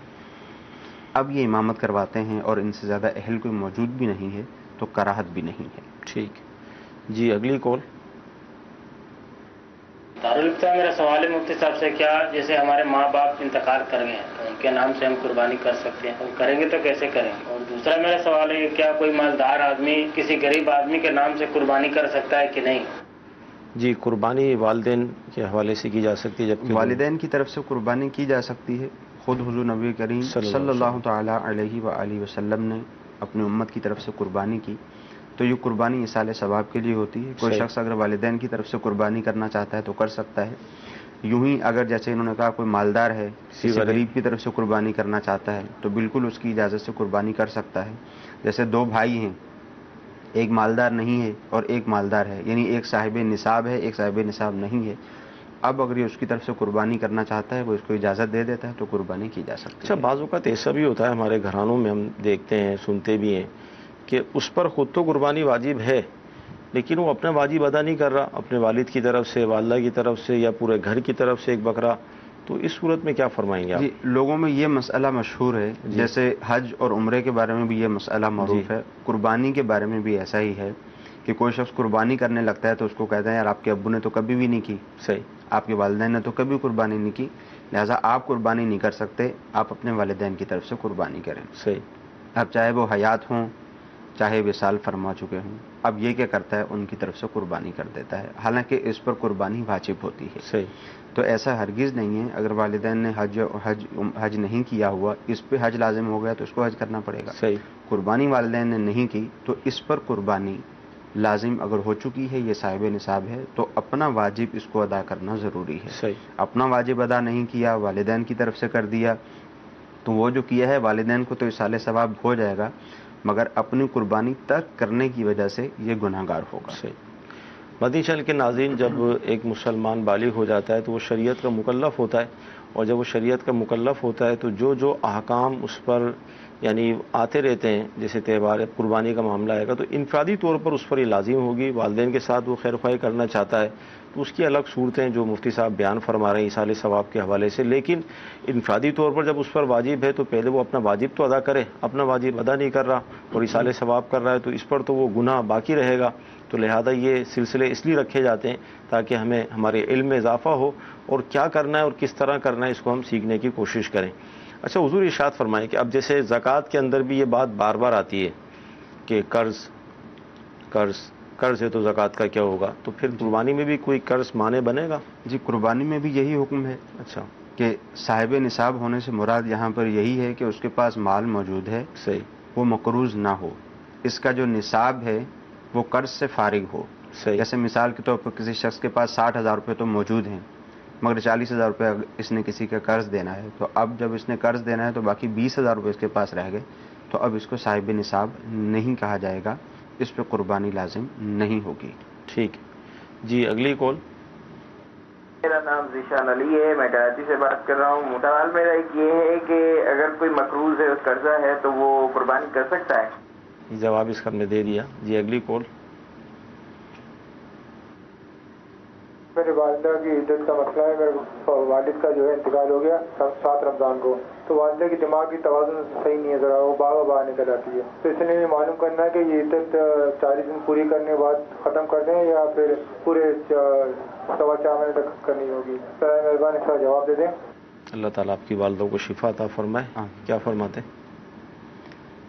اب یہ امامت کرواتے ہیں، اور ان سے زیادہ اہل کوئی موجود بھی نہیں ہے تو کراہت بھی نہیں ہے. ٹھیک. جی اگلی کال. دارالفتہ میرا سوال ہے مفتی صاحب سے، کیا جیسے ہمارے ماں باپ انتقال کر گئے ہیں تو ان کے نام سے ہم قربانی کر سکتے ہیں، اور کریں گے تو کیسے کریں گے؟ اور دوسرا میرا سوال ہے، کیا کوئی مالدار آدمی کسی غریب آدمی کے نام سے قربانی کر سکتا ہے کہ نہیں؟ جی قربانی والدین کے حوالے سے کی جا سکتی ہے، جبکہ والدین کی طرف سے قربانی کی جا سکتی ہے. خود حضور نبی کریم صلی اللہ تعالیٰ علیہ وآلہ وسلم نے اپنی امت کی طرف سے قربانی کی، تو یہ قربانی اصال ثواب کے لیے ہوتی ہے. کوئی شخص اگر والدین کی طرف سے قربانی کرنا چاہتا ہے تو کر سکتا ہے. یوں ہی اگر جیسے انہوں نے کہا کوئی مالدار ہے کسی غریب کی طرف سے قربانی کرنا چاہتا ہے تو بالکل اس کی اجازت سے قربانی کر سکتا ہے. جیسے دو بھائی ہیں، ایک مالدار نہیں ہے اور ایک مالدار ہے، یعنی ایک صاحب نصاب ہے ایک صاحب نصاب نہیں ہے. اب اگر یہ اس کی طرف سے قربانی کرنا چاہتا ہے، وہ اس کو اجازت دے دیتا ہے تو قربانی کی جا سکتی ہے. اچھا، بعض اوقات ایسا بھی ہوتا ہے ہمارے گھرانوں میں، ہم دیکھتے ہیں سنتے بھی ہیں کہ اس پر خود تو قربانی واجب ہے لیکن وہ اپنا واجب ادا نہیں کر رہا، اپنے والد کی طرف سے، والدہ کی طرف سے، یا پورے گھر کی طرف سے ایک بکرا، تو اس صورت میں کیا فرمائیں گے آپ؟ جی لوگوں میں یہ مسئلہ مشہور ہے، جیسے حج اور عمرے کے بارے میں بھی یہ مسئلہ معروف ہے، قربانی کے بارے میں بھی ایسا ہی ہے کہ کوئی شخص قربانی کرنے لگتا ہے تو اس کو کہتا ہے یار آپ کے ابو نے تو کبھی بھی نہیں کی، صحیح، آپ کے والدین نے تو کبھی قربانی نہیں کی، لہٰذا آپ قربانی نہیں کر سکتے، آپ اپنے والدین کی طرف سے قربانی کریں. صحیح. اب چاہے وہ حیات ہوں چاہے وصال فرما چکے ہوں، اب یہ کیا کرتا ہے، ان کی طرف سے قربانی کر دیتا ہے، حالانکہ اس پر قربانی واجب ہوتی ہے. صحیح. تو ایسا ہرگز نہیں ہے. اگر والدین نے حج نہیں کیا ہوا، اس پہ حج لازم ہو گیا تو اس کو حج کرنا پڑے گا. صحیح. قربانی والدین نے نہیں کی تو اس پر قربانی لازم اگر ہو چکی ہے، یہ صاحب نصاب ہے، تو اپنا واجب اس کو ادا کرنا ضروری ہے. صحیح. اپنا واجب ادا نہیں کیا، والدین کی طرف سے کر دیا، تو وہ جو کیا ہے والدین کو تو اصال ثواب ہو جائے گا، مگر اپنی قربانی ترک کرنے کی وجہ سے یہ گناہ گار ہوگا. صحیح. مدنی چینل کے ناظرین، جب ایک مسلمان بالغ ہو جاتا ہے تو وہ شریعت کا مکلف ہوتا ہے، اور جب وہ شریعت کا مکلف ہوتا ہے تو جو احکام اس پر یعنی آتے رہتے ہیں، جیسے تہوار قربانی کا معاملہ آئے گا تو انفرادی طور پر اس پر یہ لازم ہوگی. والدین کے ساتھ وہ خیر خواہی کرنا چاہتا ہے تو اس کی الگ صورتیں جو مفتی صاحب بیان فرما رہے ہیں ایصال ثواب کے حوالے سے، لیکن انفرادی طور پر جب اس پر واجب ہے تو پہلے وہ اپنا واجب تو ادا کرے. اپنا واجب ادا نہیں کر رہا اور ایصال ثواب کر رہا ہے تو اس پر تو وہ گناہ باقی رہے گا. تو لہذا یہ سلسلے اس لیے رکھے جاتے ہیں تاکہ ہمیں ہمارے علم میں اضافہ ہو، اور کیا کرنا ہے اور کس طرح کرنا ہے اس کو ہم سیکھنے کی کوشش کریں. اچھا حضور ارشاد فرمائیں کہ اب جیسے زکوٰۃ کے اندر بھی یہ بات بار بار آتی ہے کہ قرض ہے تو زکوٰۃ کا کیا ہوگا، تو پھر قربانی میں بھی کوئی قرض معنی بنے گا؟ جی قربانی میں بھی یہی حکم ہے. اچھا، کہ صاحب نصاب ہونے سے مراد یہاں پر یہی ہے کہ اس کے پاس مال موجود ہے، صحیح، وہ مقروض نہ ہو، اس کا جو نصاب ہے وہ قرض سے فارغ ہو. صحیح. جیسے مثال کے طور پر کسی شخص کے پاس 60,000 روپے تو موجود ہیں، مگر 40,000 روپے اس نے کسی کا قرض دینا ہے، تو اب جب اس نے قرض دینا ہے تو باقی 20,000 روپے اس کے پاس رہ گئے، تو اب اس کو صاحب نصاب نہیں کہا جائے گا، اس پہ قربانی لازم نہیں ہوگی. ٹھیک. جی اگلی کال. میرا نام ذیشان علی ہے، میں کراچی سے بات کر رہا ہوں. سوال میرا ایک یہ ہے کہ اگر کوئی مقروض ہے، اس قرضہ ہے، تو وہ قربانی کر سکتا ہے؟ جواب اس کا ہم نے دے دیا. جی اگلی کال. میرے والدہ کی عدت کا مسئلہ ہے. میرے والد کا جو ہے انتقال ہو گیا 7 رمضان کو، تو والدہ کی دماغ کی توازن صحیح نہیں ہے، ذرا وہ باہر نکل آتی ہے، تو اس نے معلوم کرنا ہے کہ یہ عدت 40 دن پوری کرنے کے بعد ختم کر دیں یا پھر پورے 4.25 مہینے تک کرنی ہوگی. سر مہربانی اس کا جواب دے دیں. اللہ تعالیٰ آپ کی والدہ کو شفا عطا فرمائے. کیا فرماتے ہیں؟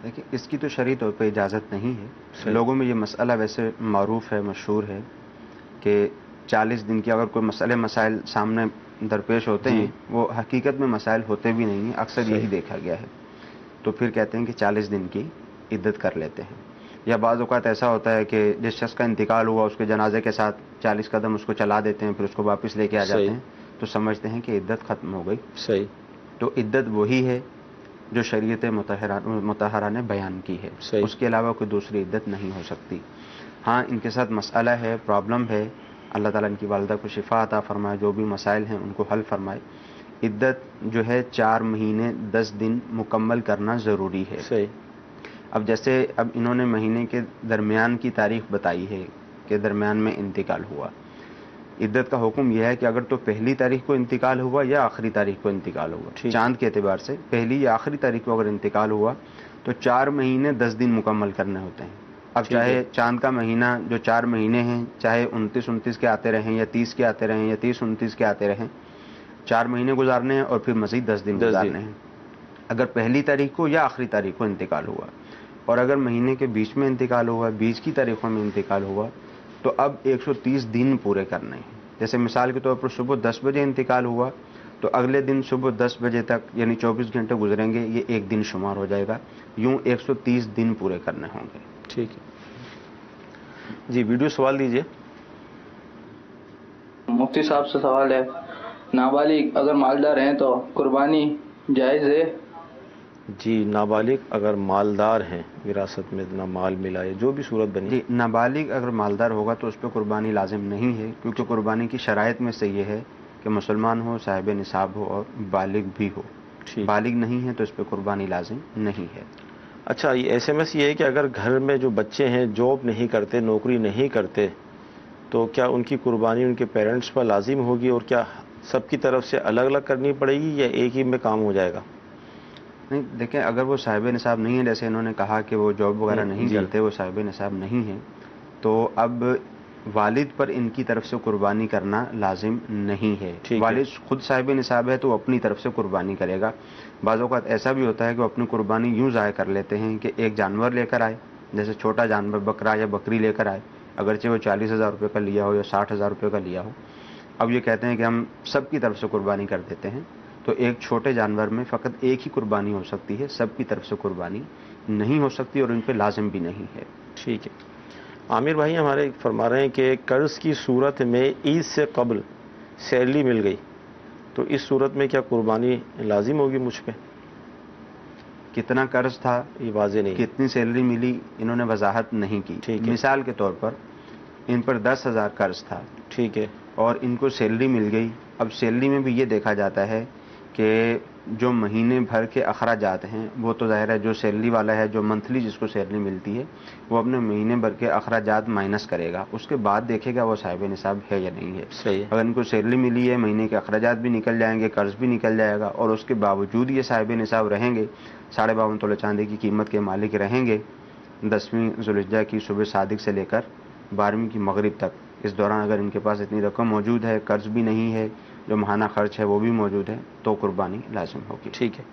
دیکھیں اس کی تو شرعی طور پہ اجازت نہیں ہے. لوگوں میں یہ مسئلہ ویسے معروف ہے، مشہور ہے کہ 40 دن کی اگر کوئی مسائل سامنے درپیش ہوتے ہیں، وہ حقیقت میں مسائل ہوتے بھی نہیں ہیں، اکثر یہی دیکھا گیا ہے، تو پھر کہتے ہیں کہ 40 دن کی عدت کر لیتے ہیں. یا بعض اوقات ایسا ہوتا ہے کہ جس شخص کا انتقال ہوا اس کے جنازے کے ساتھ 40 قدم اس کو چلا دیتے ہیں، پھر اس کو واپس لے کے آ جاتے ہیں، تو سمجھتے ہیں کہ عدت ختم ہو گئی. صحیح. تو عدت وہی ہے جو شریعت مطہرہ نے بیان کی ہے، اس کے علاوہ کوئی دوسری عدت نہیں ہو سکتی. ہاں ان کے ساتھ مسئلہ ہے، پرابلم ہے، اللہ تعالیٰ ان کی والدہ کو شفا عطا فرمائے، جو بھی مسائل ہیں ان کو حل فرمائے. عدت جو ہے 4 مہینے 10 دن مکمل کرنا ضروری ہے. صحیح. اب جیسے اب انہوں نے مہینے کے درمیان کی تاریخ بتائی ہے کہ درمیان میں انتقال ہوا. عدت کا حکم یہ ہے کہ اگر تو پہلی تاریخ کو انتقال ہوا یا آخری تاریخ کو انتقال ہوا، چاند کے اعتبار سے پہلی یا آخری تاریخ کو اگر انتقال ہوا تو 4 مہینے 10 دن مکمل کرنے ہوتے ہیں. اب چاہے چاند کا مہینہ جو 4 مہینے ہیں چاہے 29 کے آتے رہیں یا 30 کے آتے رہیں یا 30-29 کے آتے رہیں، 4 مہینے گزارنے ہیں اور پھر مزید 10 دن گزارنے ہیں. اگر پہلی تاریخ کو یا آخری تاریخ کو انتقال ہوا اور اگر مہینے کے بیچ میں انتقال ہوا، بیچ کی تاریخوں میں انتقال ہوا، تو اب 130 دن پورے کرنے ہیں. جیسے مثال کے طور پر صبح 10 بجے انتقال ہوا تو اگلے دن صبح 10 بجے تک یعنی 24 گھنٹے گزریں گے، یہ ایک دن شمار ہو جائے گا. یوں 130 دن پورے کرنے ہوں گے. ٹھیک ہے جی. ویڈیو سوال دیجیے. مفتی صاحب سے سوال ہے، نابالغ اگر مالدار ہیں تو قربانی جائز ہے؟ جی نابالغ اگر مالدار ہیں، وراثت میں اتنا مال ملا ہے، جو بھی صورت بنی. جی نابالغ اگر مالدار ہوگا تو اس پہ قربانی لازم نہیں ہے، کیونکہ قربانی کی شرائط میں سے یہ ہے کہ مسلمان ہو، صاحب نصاب ہو اور بالغ بھی ہو. بالغ نہیں ہے تو اس پہ قربانی لازم نہیں ہے. اچھا یہ SMS یہ ہے کہ اگر گھر میں جو بچے ہیں جاب نہیں کرتے، نوکری نہیں کرتے، تو کیا ان کی قربانی ان کے پیرنٹس پر لازم ہوگی، اور کیا سب کی طرف سے الگ الگ کرنی پڑے گی یا ایک ہی میں کام ہو جائے گا؟ نہیں دیکھیں، اگر وہ صاحب نصاب نہیں ہے، جیسے انہوں نے کہا کہ وہ جاب وغیرہ نہیں کرتے، وہ صاحب نصاب نہیں ہے، تو اب والد پر ان کی طرف سے قربانی کرنا لازم نہیں ہے. والد خود صاحب نصاب ہے تو وہ اپنی طرف سے قربانی کرے گا. بعض اوقات ایسا بھی ہوتا ہے کہ وہ اپنی قربانی یوں ضائع کر لیتے ہیں کہ ایک جانور لے کر آئے، جیسے چھوٹا جانور بکرا یا بکری لے کر آئے، اگرچہ وہ 40,000 روپے کا لیا ہو یا 60,000 روپے کا لیا ہو. اب یہ کہتے ہیں کہ ہم سب کی طرف سے قربانی کر دیتے ہیں، تو ایک چھوٹے جانور میں فقط ایک ہی قربانی ہو سکتی ہے، سب کی طرف سے قربانی نہیں ہو سکتی اور ان پہ لازم بھی نہیں ہے. ٹھیک ہے. عامر بھائی ہمارے فرما رہے ہیں کہ قرض کی صورت میں عید سے قبل سیلری مل گئی تو اس صورت میں کیا قربانی لازم ہوگی مجھ پہ؟ کتنا قرض تھا یہ واضح نہیں، کتنی سیلری ملی انہوں نے وضاحت نہیں کی. مثال کے طور پر ان پر 10,000 قرض تھا، ٹھیک ہے، اور ان کو سیلری مل گئی. اب سیلری میں بھی یہ دیکھا جاتا ہے کہ جو مہینے بھر کے اخراجات ہیں وہ تو ظاہر ہے جو سیلری والا ہے، جو منتھلی جس کو سیلری ملتی ہے، وہ اپنے مہینے بھر کے اخراجات مائنس کرے گا، اس کے بعد دیکھے گا وہ صاحب نصاب ہے یا نہیں ہے. صحیح. اگر ان کو سیلری ملی ہے، مہینے کے اخراجات بھی نکل جائیں گے، قرض بھی نکل جائے گا، اور اس کے باوجود یہ صاحب نصاب رہیں گے، 52.5 تولے چاندی کی قیمت کے مالک رہیں گے 10ویں ذوالحجہ کی صبح صادق سے لے کر 12ویں کی مغرب تک. اس دوران اگر ان کے پاس اتنی رقم موجود ہے، قرض بھی نہیں ہے، جو ماہانہ خرچ ہے وہ بھی موجود ہے، تو قربانی لازم ہوگی. ٹھیک ہے.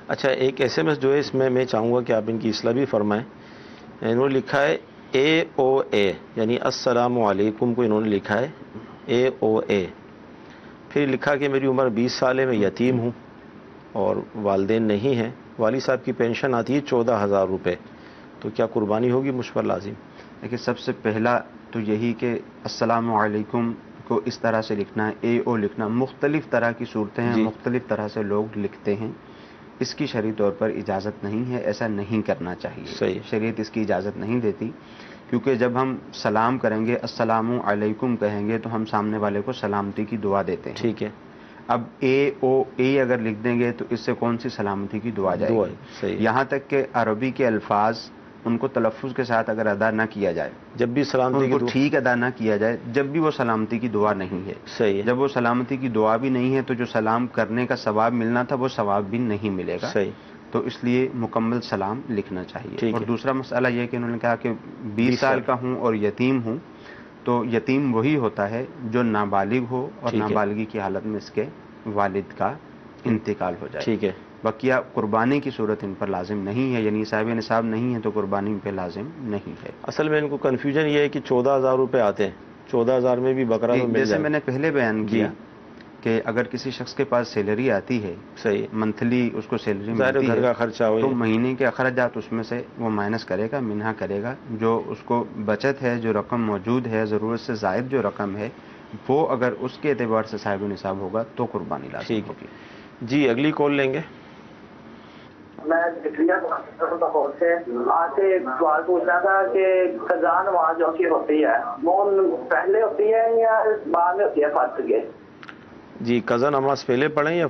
اچھا ایک SMS جو ہے اس میں چاہوں گا کہ آپ ان کی اصلاح بھی فرمائیں. انہوں نے لکھا ہے AOA یعنی السلام علیکم کو انہوں نے لکھا ہے AOA، پھر لکھا کہ میری عمر 20 سال ہے، میں یتیم ہوں اور والدین نہیں ہیں، والد صاحب کی پینشن آتی ہے 14,000 روپے، تو کیا قربانی ہوگی مجھ پر لازم؟ دیکھیے سب سے پہلا تو یہی کہ السلام علیکم کو اس طرح سے لکھنا ہے، AO لکھنا. مختلف طرح کی صورتیں ہیں، مختلف طرح سے لوگ لکھتے ہیں، اس کی شرعی طور پر اجازت نہیں ہے، ایسا نہیں کرنا چاہیے. شریعت اس کی اجازت نہیں دیتی، کیونکہ جب ہم سلام کریں گے، السلام علیکم کہیں گے تو ہم سامنے والے کو سلامتی کی دعا دیتے ہیں. ٹھیک ہے. اب AOA اگر لکھ دیں گے تو اس سے کون سی سلامتی کی دعا جائے گی؟ یہاں تک کہ عربی کے الفاظ ان کو تلفظ کے ساتھ اگر ادا نہ کیا جائے، جب بھی سلامتی ان کو ٹھیک ادا نہ کیا جائے، جب بھی وہ سلامتی کی دعا نہیں ہے. صحیح ہے. جب وہ سلامتی کی دعا بھی نہیں ہے تو جو سلام کرنے کا ثواب ملنا تھا وہ ثواب بھی نہیں ملے گا. صحیح. تو اس لیے مکمل سلام لکھنا چاہیے. اور دوسرا مسئلہ یہ کہ انہوں نے کہا کہ 20 سال کا ہوں اور یتیم ہوں، تو یتیم وہی ہوتا ہے جو نابالغ ہو اور نابالغی کی حالت میں اس کے والد کا انتقال ہو جائے. ٹھیک ہے. بقیہ قربانی کی صورت ان پر لازم نہیں ہے، یعنی صاحب نصاب نہیں ہے تو قربانی ان پہ لازم نہیں ہے۔ اصل میں ان کو کنفیوژن یہ ہے کہ 14,000 روپے آتے ہیں، 14,000 میں بھی بکرا تو مل جیسے جائے۔ میں نے پہلے بیان کیا کہ اگر کسی شخص کے پاس سیلری آتی ہے، صحیح، منتھلی اس کو سیلری ظاہر ملتی گھر ہے، کا خرچہ ہو، تو مہینے کے اخراجات اس میں سے وہ مائنس کرے گا، منہا کرے گا، جو اس کو بچت ہے، جو رقم موجود ہے، ضرورت سے زائد جو رقم ہے، وہ اگر اس کے اعتبار سے صاحب نصاب ہوگا تو قربانی لازم ہوگی۔ جی اگلی کال لیں گے۔ میں سے آپ سے ایک سوال پوچھنا تھا کہ قضا نماز جو کی ہوتی ہے وہ پہلے ہوتی ہے یا بعد میں ہوتی ہے فرض کے؟ جی قضا نماز پہلے پڑھیں یا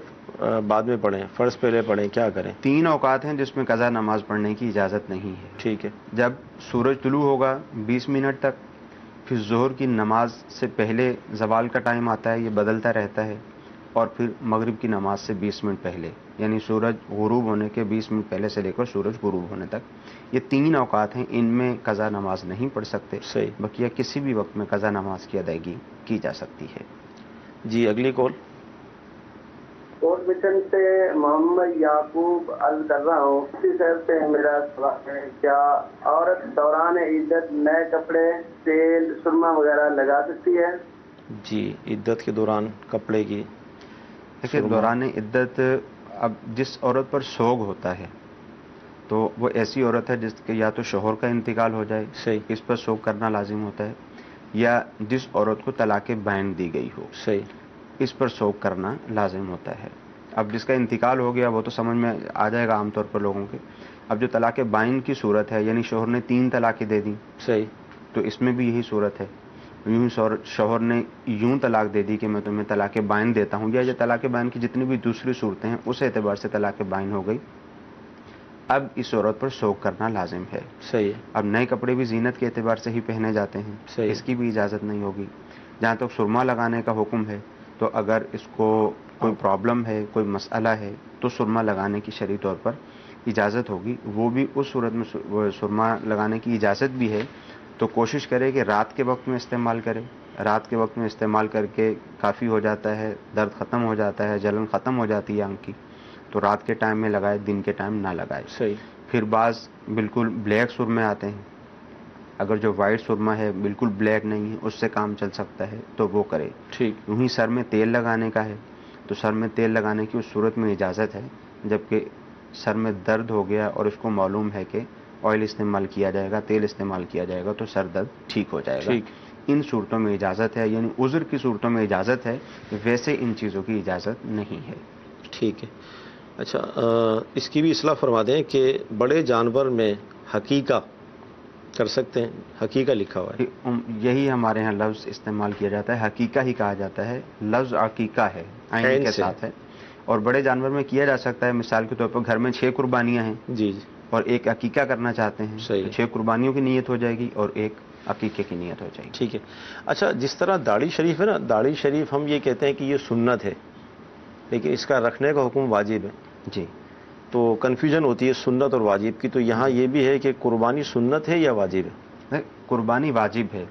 بعد میں پڑھیں؟ فرض پہلے پڑھیں، کیا کریں؟ 3 اوقات ہیں جس میں قضا نماز پڑھنے کی اجازت نہیں ہے۔ ٹھیک ہے، جب سورج طلوع ہوگا 20 منٹ تک، پھر ظہر کی نماز سے پہلے زوال کا ٹائم آتا ہے، یہ بدلتا رہتا ہے، اور پھر مغرب کی نماز سے 20 منٹ پہلے، یعنی سورج غروب ہونے کے 20 منٹ پہلے سے لے کر سورج غروب ہونے تک، یہ 3 اوقات ہیں، ان میں قضا نماز نہیں پڑھ سکتے۔ صحیح، بقیہ کسی بھی وقت میں قضا نماز کی ادائیگی کی جا سکتی ہے۔ جی اگلی کال۔ اور مشن سے محمد یعقوب کر رہا ہوں، اسی طرح سے میرا سوال ہے، کیا عورت دوران عدت نئے کپڑے، تیل، سرما وغیرہ لگا سکتی ہے؟ جی عدت کے دوران کپڑے کی، دیکھیے دوران عدت اب جس عورت پر سوگ ہوتا ہے تو وہ ایسی عورت ہے جس کے یا تو شوہر کا انتقال ہو جائے، صحیح، اس پر سوگ کرنا لازم ہوتا ہے، یا جس عورت کو طلاق بائن دی گئی ہو، صحیح، اس پر سوگ کرنا لازم ہوتا ہے۔ اب جس کا انتقال ہو گیا وہ تو سمجھ میں آ جائے گا عام طور پر لوگوں کے۔ اب جو طلاق بائن کی صورت ہے، یعنی شوہر نے 3 طلاقیں دے دیں، صحیح، تو اس میں بھی یہی صورت ہے، یوں شوہر نے یوں طلاق دے دی کہ میں تمہیں طلاق بائن دیتا ہوں، یا یہ طلاق بائن کی جتنی بھی دوسری صورتیں ہیں اس اعتبار سے طلاق بائن ہو گئی، اب اس عورت پر سوگ کرنا لازم ہے۔ صحیح، اب نئے کپڑے بھی زینت کے اعتبار سے ہی پہنے جاتے ہیں، صحیح، اس کی بھی اجازت نہیں ہوگی۔ جہاں تک سرما لگانے کا حکم ہے تو اگر اس کو کوئی پرابلم ہے، کوئی مسئلہ ہے، تو سرما لگانے کی شرعی طور پر اجازت ہوگی، وہ بھی اس صورت میں سرما لگانے کی اجازت بھی ہے تو کوشش کرے کہ رات کے وقت میں استعمال کرے، رات کے وقت میں استعمال کر کے کافی ہو جاتا ہے، درد ختم ہو جاتا ہے، جلن ختم ہو جاتی ہے آنکھ کی، تو رات کے ٹائم میں لگائے، دن کے ٹائم نہ لگائے۔ صحیح، پھر بعض بالکل بلیک سرمے آتے ہیں، اگر جو وائٹ سرما ہے بالکل بلیک نہیں ہے، اس سے کام چل سکتا ہے تو وہ کرے۔ ٹھیک، یوں ہی سر میں تیل لگانے کا ہے تو سر میں تیل لگانے کی اس صورت میں اجازت ہے جبکہ سر میں درد ہو گیا اور اس کو معلوم ہے کہ آئل استعمال کیا جائے گا، تیل استعمال کیا جائے گا تو سر درد ٹھیک ہو جائے گا۔ ٹھیک، ان صورتوں میں اجازت ہے، یعنی عذر کی صورتوں میں اجازت ہے، ویسے ان چیزوں کی اجازت نہیں ہے۔ ٹھیک ہے۔ اچھا اس کی بھی اصلاح فرما دیں کہ بڑے جانور میں حقیقہ کر سکتے ہیں؟ حقیقہ لکھا ہوا ہے، یہی ہمارے ہاں لفظ استعمال کیا جاتا ہے، حقیقہ ہی کہا جاتا ہے، لفظ عقیقہ ہے، عین کے ساتھ ہے، اور بڑے جانور میں کیا جا سکتا ہے۔ مثال کے طور پر گھر میں 6 قربانیاں ہیں، جی جی، اور ایک عقیقہ کرنا چاہتے ہیں، صحیح، تو 6 قربانیوں کی نیت ہو جائے گی اور ایک عقیقے کی نیت ہو جائے گی۔ ٹھیک ہے۔ اچھا جس طرح داڑھی شریف ہے نا، داڑھی شریف ہم یہ کہتے ہیں کہ یہ سنت ہے لیکن اس کا رکھنے کا حکم واجب ہے، جی، تو کنفیوژن ہوتی ہے سنت اور واجب کی، تو یہاں یہ بھی ہے کہ قربانی سنت ہے یا واجب ہے؟ قربانی واجب ہے،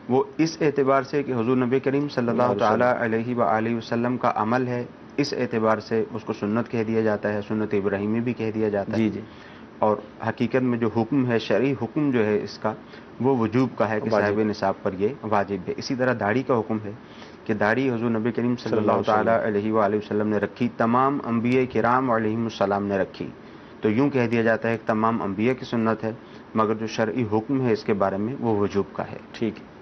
وہ اس اعتبار سے کہ حضور نبی کریم صلی اللہ تعالی علیہ وآلہ وسلم کا عمل ہے، اس اعتبار سے اس کو سنت کہہ دیا جاتا ہے، سنت ابراہیمی بھی کہہ دیا جاتا ہے۔ جی جی، اور حقیقت میں جو حکم ہے، شرعی حکم جو ہے اس کا، وہ وجوب کا ہے کہ صاحب نصاب پر یہ واجب ہے۔ اسی طرح داڑھی کا حکم ہے کہ داڑھی حضور نبی کریم صلی اللہ تعالی علیہ وآلہ وسلم نے رکھی، تمام انبیاء کرام علیہم السلام نے رکھی، تو یوں کہہ دیا جاتا ہے کہ تمام انبیاء کی سنت ہے، مگر جو شرعی حکم ہے اس کے بارے میں وہ وجوب کا ہے۔ ٹھیک ہے،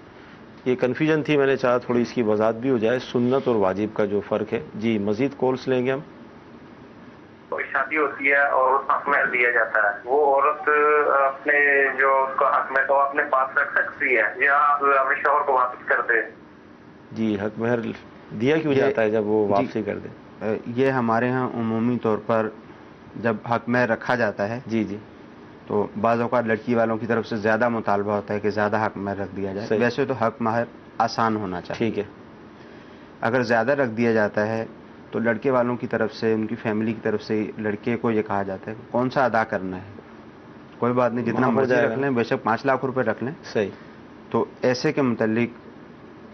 یہ کنفیوژن تھی، میں نے چاہا تھوڑی اس کی وضاحت بھی ہو جائے، سنت اور واجب کا جو فرق ہے۔ جی مزید کالس لیں گے ہم۔ شادی ہوتی ہے اور اس حق مہر دیا جاتا ہے، وہ عورت اپنے جو اس کا حق مہر اپنے پاس رکھ سکتی ہے یا اپنے شوہر کو واپس کر دے؟ جی حق مہر دیا کیوں جاتا ہے جب وہ واپسی کر دے؟ یہ ہمارے ہاں عمومی طور پر جب حق مہر رکھا جاتا ہے، جی جی، تو بعض اوقات لڑکی والوں کی طرف سے زیادہ مطالبہ ہوتا ہے کہ زیادہ حق مہر رکھ دیا جائے۔ ویسے تو حق مہر آسان ہونا چاہیے، ٹھیک ہے، اگر زیادہ رکھ دیا جاتا ہے تو لڑکے والوں کی طرف سے، ان کی فیملی کی طرف سے لڑکے کو یہ کہا جاتا ہے کون سا ادا کرنا ہے، کوئی بات نہیں جتنا مرضی رکھ لیں، بے شک 5 لاکھ روپے رکھ لیں۔ صحیح، تو ایسے کے متعلق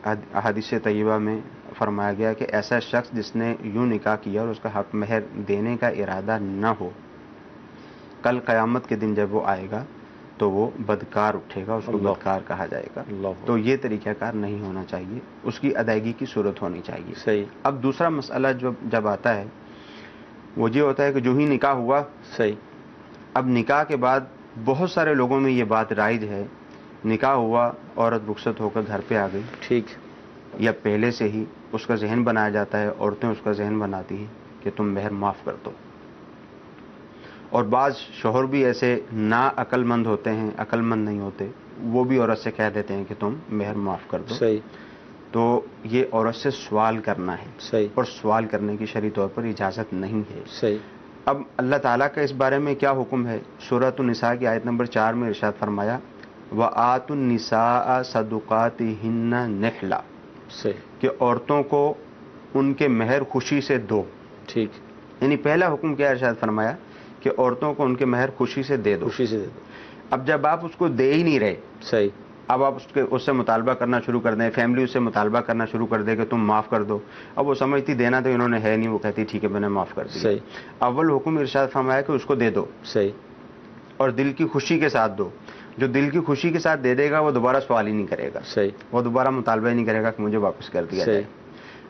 احادیث طیبہ میں فرمایا گیا کہ ایسا شخص جس نے یوں نکاح کیا اور اس کا حق مہر دینے کا ارادہ نہ ہو، کل قیامت کے دن جب وہ آئے گا تو وہ بدکار اٹھے گا، اس کو بدکار کہا جائے گا۔ تو یہ طریقہ کار نہیں ہونا چاہیے، اس کی ادائیگی کی صورت ہونی چاہیے۔ صحیح۔ اب دوسرا مسئلہ جب آتا ہے وہ یہ ہوتا ہے کہ جو ہی نکاح ہوا، صحیح، اب نکاح کے بعد بہت سارے لوگوں میں یہ بات رائج ہے، نکاح ہوا، عورت رخصت ہو کر گھر پہ آ گئی، ٹھیک، یا پہلے سے ہی اس کا ذہن بنایا جاتا ہے، عورتیں اس کا ذہن بناتی ہیں کہ تم مہر معاف کر دو، اور بعض شوہر بھی ایسے نا عقل مند ہوتے ہیں، عقل مند نہیں ہوتے، وہ بھی عورت سے کہہ دیتے ہیں کہ تم مہر معاف کر دو۔ صحیح، تو یہ عورت سے سوال کرنا ہے، صحیح، اور سوال کرنے کی شرعی طور پر اجازت نہیں ہے۔ صحیح۔ اب اللہ تعالیٰ کا اس بارے میں کیا حکم ہے؟ سورۃ النساء کی آیت نمبر 4 میں ارشاد فرمایا وَآتُوا النِّسَاءَ صَدُقَاتِهِنَّ نِحْلًا، صحیح، کہ عورتوں کو ان کے مہر خوشی سے دو۔ ٹھیک، یعنی پہلا حکم کیا ارشاد فرمایا کہ عورتوں کو ان کے مہر خوشی سے دے دو۔ خوشی سے دے دو۔ اب جب آپ اس کو دے ہی نہیں رہے، صحیح، اب آپ اس سے مطالبہ کرنا شروع کر دیں، فیملی اس سے مطالبہ کرنا شروع کر دے کہ تم معاف کر دو، اب وہ سمجھتی دینا تو انہوں نے ہے نہیں، وہ کہتی ٹھیک ہے میں نے معاف کر دیا۔ صحیح، اول حکم ارشاد فرمایا کہ اس کو دے دو، صحیح، اور دل کی خوشی کے ساتھ دو۔ جو دل کی خوشی کے ساتھ دے دے گا وہ دوبارہ سوال ہی نہیں کرے گا، صحیح، وہ دوبارہ مطالبہ ہی نہیں کرے گا کہ مجھے واپس کر دیا جائے۔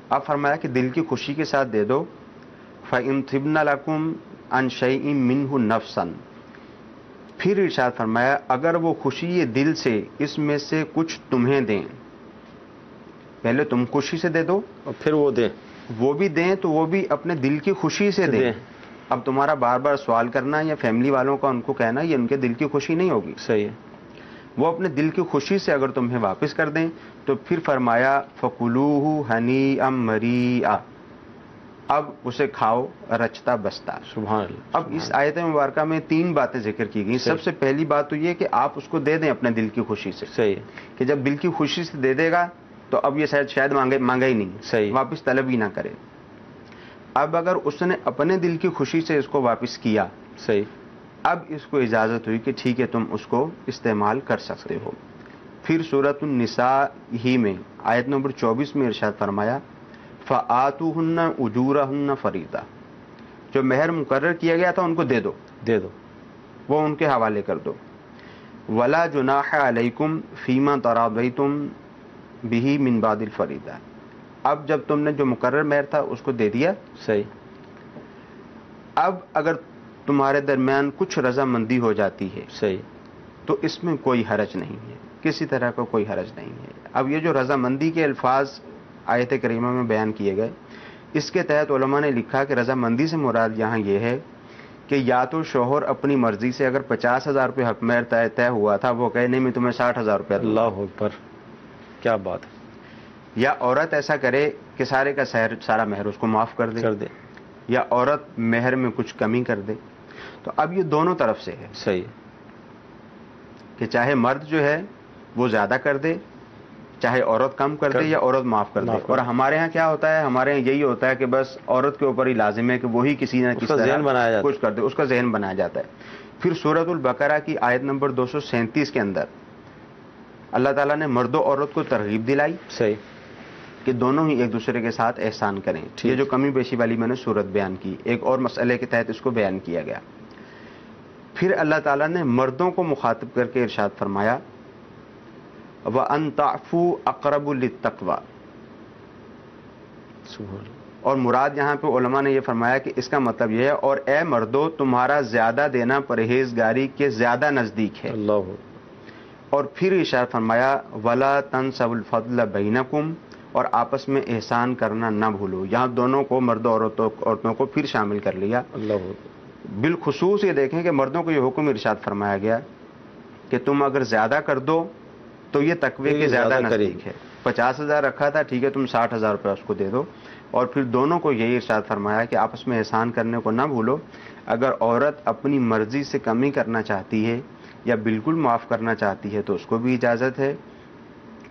اب فرمایا کہ دل کی خوشی کے ساتھ دے دو۔ فَإِن طِبْنَ لَكُمْ عَنْ شَيْءٍ مِّنْهُ نَفْسًا، پھر ارشاد فرمایا اگر وہ خوشی یہ دل سے اس میں سے کچھ تمہیں دیں، پہلے تم خوشی سے دے دو اور پھر وہ دیں، وہ بھی دیں تو وہ بھی اپنے دل کی خوشی سے دیں۔ اب تمہارا بار بار سوال کرنا یا فیملی والوں کا ان کو کہنا یہ ان کے دل کی خوشی نہیں ہوگی۔ صحیح ہے، وہ اپنے دل کی خوشی سے اگر تمہیں واپس کر دیں تو پھر فرمایا فَكُلُوهُ هَنِيئًا مَرِيئًا، اب اسے کھاؤ رچتا بستا۔ سبحان اللہ۔ اب اس آیت مبارکہ میں 3 باتیں ذکر کی گئی۔ سب سے پہلی بات تو یہ کہ آپ اس کو دے دیں اپنے دل کی خوشی سے، صحیح ہے، کہ جب دل کی خوشی سے دے دے گا تو اب یہ شاید مانگا ہی نہیں، صحیح، واپس طلب ہی نہ کرے۔ اب اگر اس نے اپنے دل کی خوشی سے اس کو واپس کیا، صحیح، اب اس کو اجازت ہوئی کہ ٹھیک ہے تم اس کو استعمال کر سکتے ہو۔ پھر سورۃ النساء ہی میں آیت نمبر 24 میں ارشاد فرمایا فَآتُوهُنَّ أُجُورَهُنَّ فَرِيضَةً، جو مہر مقرر کیا گیا تھا ان کو دے دو، وہ ان کے حوالے کر دو۔ وَلَا جُنَاحَ عَلَيْكُمْ فِيمَا تَرَاضَيْتُمْ بِهِ مِنْ بَعْدِ الْفَرِيضَةِ، اب جب تم نے جو مقرر مہر تھا اس کو دے دیا، صحیح، اب اگر تمہارے درمیان کچھ رضامندی ہو جاتی ہے صحیح، تو اس میں کوئی حرج نہیں ہے، کسی طرح کا کوئی حرج نہیں ہے۔ اب یہ جو رضامندی کے الفاظ آیت کریمہ میں بیان کیے گئے، اس کے تحت علماء نے لکھا کہ رضامندی سے مراد یہاں یہ ہے کہ یا تو شوہر اپنی مرضی سے اگر 50,000 روپے حق مہر طے ہوا تھا وہ کہے نہیں میں تمہیں 60,000 روپے دوں گا، اللہ اکبر، کیا بات ہے، یا عورت ایسا کرے کہ سارے کا سارا مہر اس کو معاف کر دے، یا عورت مہر میں کچھ کمی کر دے۔ تو اب یہ دونوں طرف سے ہے، صحیح، کہ چاہے مرد جو ہے وہ زیادہ کر دے، چاہے عورت کم کر دے یا عورت معاف کر دے۔ اور ہمارے ہاں کیا ہوتا ہے، ہمارے یہاں یہی ہوتا ہے کہ بس عورت کے اوپر ہی لازم ہے کہ وہی کسی نہ کسی طرح کچھ کر دے، اس کا ذہن بنایا جاتا ہے۔ پھر سورۃ البقرہ کی آیت نمبر 237 کے اندر اللہ تعالیٰ نے مرد و عورت کو ترغیب دلائی، صحیح، کہ دونوں ہی ایک دوسرے کے ساتھ احسان کریں۔ یہ جو کمی بیشی والی میں نے صورت بیان کی، ایک اور مسئلے کے تحت اس کو بیان کیا گیا۔ پھر اللہ تعالیٰ نے مردوں کو مخاطب کر کے ارشاد فرمایا وَأَن تَعْفُوا أَقْرَبُ لِلتَّقْوَىٰ، اور مراد یہاں پہ علماء نے یہ فرمایا کہ اس کا مطلب یہ ہے اور اے مردو تمہارا زیادہ دینا پرہیزگاری کے زیادہ نزدیک ہے۔ اللہ، اور پھر ارشاد فرمایا وَلَا تَنْسَوُا الْفَضْلَ بَيْنَكُمْ، اور آپس میں احسان کرنا نہ بھولو۔ یہاں دونوں کو مرد اور عورتوں کو پھر شامل کر لیا۔ اللہ، بالخصوص یہ دیکھیں کہ مردوں کو یہ حکم ارشاد فرمایا گیا کہ تم اگر زیادہ کر دو تو یہ تقوی کے زیادہ نزدیک ہے۔ 50,000 رکھا تھا، ٹھیک ہے تم 60,000 روپے اس کو دے دو۔ اور پھر دونوں کو یہی ارشاد فرمایا کہ آپس میں احسان کرنے کو نہ بھولو۔ اگر عورت اپنی مرضی سے کمی کرنا چاہتی ہے یا بالکل معاف کرنا چاہتی ہے تو اس کو بھی اجازت ہے،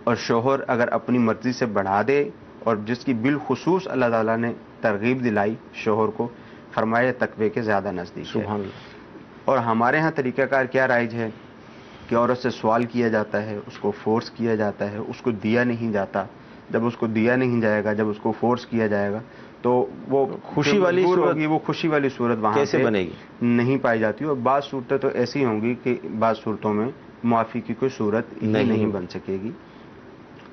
اور شوہر اگر اپنی مرضی سے بڑھا دے، اور جس کی بالخصوص اللہ تعالیٰ نے ترغیب دلائی شوہر کو، فرمایا تقوی کے زیادہ نزدیک ہے۔ سبحان اللہ۔ اور ہمارے ہاں طریقہ کار کیا رائج ہے کہ عورت سے سوال کیا جاتا ہے، اس کو فورس کیا جاتا ہے، اس کو دیا نہیں جاتا، جب اس کو دیا نہیں جائے گا، جب اس کو فورس کیا جائے گا تو وہ خوشی والی صورت ہوگی، وہ خوشی والی صورت وہاں کیسے پہ بنے گی؟ نہیں پائی جاتی. اور بعض صورتیں تو ایسی ہوں گی کہ بعض صورتوں میں معافی کی کوئی صورت ہی نہیں بن سکے گی.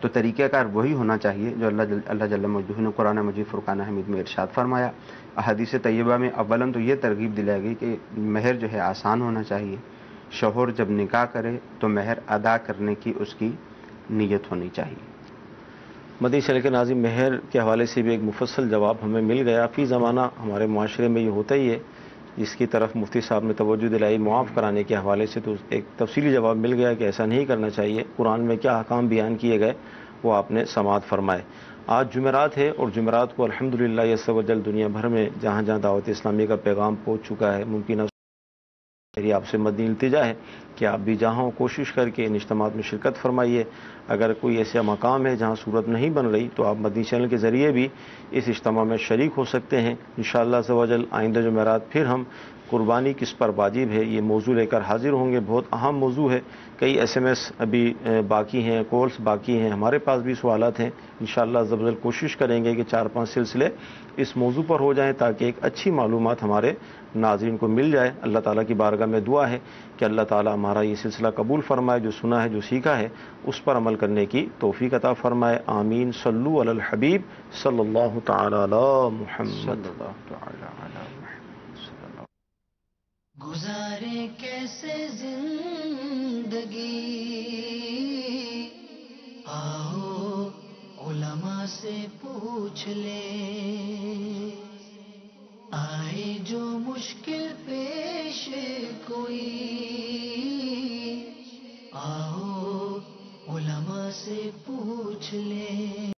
تو طریقہ کار وہی ہونا چاہیے جو اللہ جل مجدہ نے قرآن مجید فرقان حمید میں ارشاد فرمایا. احادیث طیبہ میں اولاً تو یہ ترغیب دلائی گئی کہ مہر جو ہے آسان ہونا چاہیے. شوہر جب نکاح کرے تو مہر ادا کرنے کی اس کی نیت ہونی چاہیے. مدنی چینل کے ناظرین، مہر کے حوالے سے بھی ایک مفصل جواب ہمیں مل گیا. فی زمانہ ہمارے معاشرے میں یہ ہوتا ہی ہے، جس کی طرف مفتی صاحب نے توجہ دلائی معاف کرانے کے حوالے سے، تو ایک تفصیلی جواب مل گیا کہ ایسا نہیں کرنا چاہیے. قرآن میں کیا احکام بیان کیے گئے وہ آپ نے سماعت فرمائے. آج جمعرات ہے اور جمعرات کو الحمدللہ عز و جل دنیا بھر میں جہاں جہاں دعوت اسلامی کا پیغام پہنچ چکا ہے، ممکنہ میری آپ سے مدنی التجا ہے کہ آپ بھی جہاں کوشش کر کے ان اجتماعات میں شرکت فرمائیے. اگر کوئی ایسا مقام ہے جہاں صورت نہیں بن رہی تو آپ مدنی چینل کے ذریعے بھی اس اجتماع میں شریک ہو سکتے ہیں. انشاءاللہ عز و جل آئندہ جمعرات پھر ہم قربانی کس پر واجب ہے یہ موضوع لے کر حاضر ہوں گے. بہت اہم موضوع ہے. کئی SMS ابھی باقی ہیں، کالس باقی ہیں، ہمارے پاس بھی سوالات ہیں. انشاءاللہ عز و جل کوشش کریں گے کہ 4-5 سلسلے اس موضوع پر ہو جائیں تاکہ ایک اچھی معلومات ہمارے ناظرین کو مل جائے. اللہ تعالیٰ کی بارگاہ میں دعا ہے کہ اللہ تعالیٰ ہمارا یہ سلسلہ قبول فرمائے، جو سنا ہے جو سیکھا ہے اس پر عمل کرنے کی توفیق عطا فرمائے. آمین. صلو علی الحبیب صلی اللہ تعالی علی محمد. گزارے کیسے زندگی، آؤ علماء سے پوچھ لیں. آئے جو مشکل پیش کوئی، آؤ علماء سے پوچھ لیں.